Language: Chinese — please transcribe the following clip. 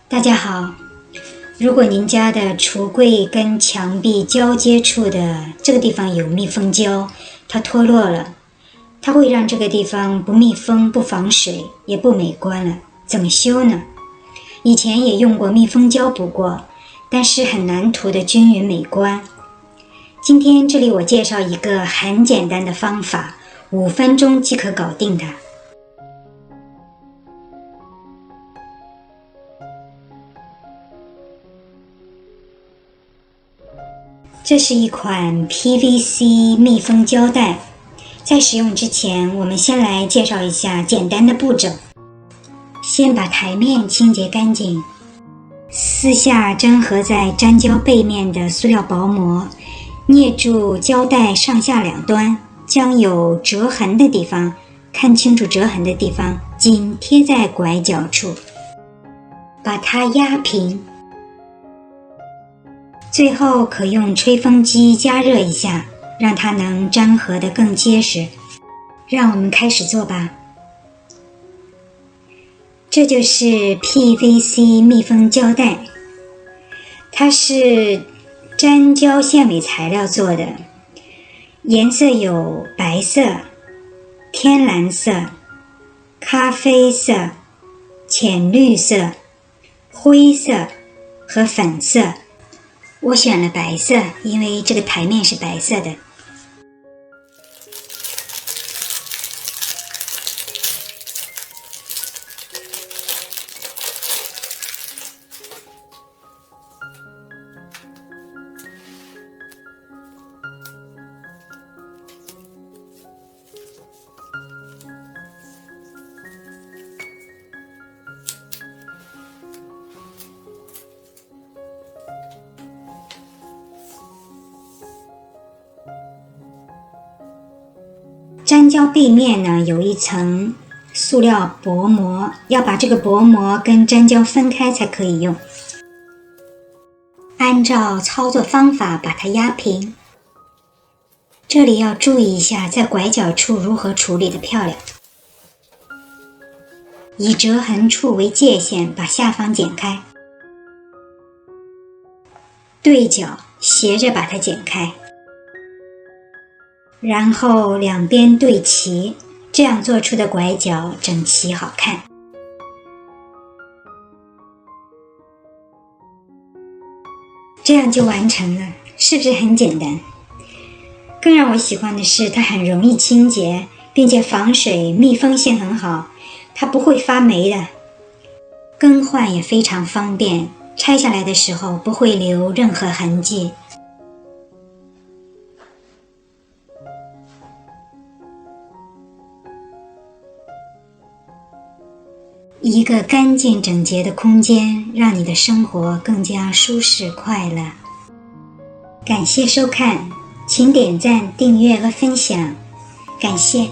大家好，如果您家的橱柜跟墙壁交接处的这个地方有密封胶，它脱落了，它会让这个地方不密封、不防水，也不美观了。怎么修呢？以前也用过密封胶补过，但是很难涂得均匀美观。今天这里我介绍一个很简单的方法，5分钟即可搞定它。这是一款 PVC 密封胶带，在使用之前，我们先来介绍一下简单的步骤。先把台面清洁干净，撕下粘合在粘胶背面的塑料薄膜，捏住胶带上下两端，将有折痕的地方，看清楚折痕的地方，紧贴在拐角处，把它压平。最后可用吹风机加热一下，让它能粘合得更结实。让我们开始做吧。这就是 PVC 密封胶带，它是粘胶纤维材料做的，颜色有白色、天蓝色、咖啡色、浅绿色、灰色和粉色。我选了白色，因为这个台面是白色的。粘胶背面呢有一层塑料薄膜，要把这个薄膜跟粘胶分开才可以用。按照操作方法把它压平。这里要注意一下，在拐角处如何处理的漂亮。以折痕处为界限，把下方剪开，对角斜着把它剪开。然后两边对齐，这样做出的拐角整齐好看。这样就完成了，是不是很简单？更让我喜欢的是，它很容易清洁，并且防水密封性很好，它不会发霉的。更换也非常方便，拆下来的时候不会留任何痕迹。一个干净整洁的空间，让你的生活更加舒适快乐。感谢收看，请点赞、订阅和分享，感谢。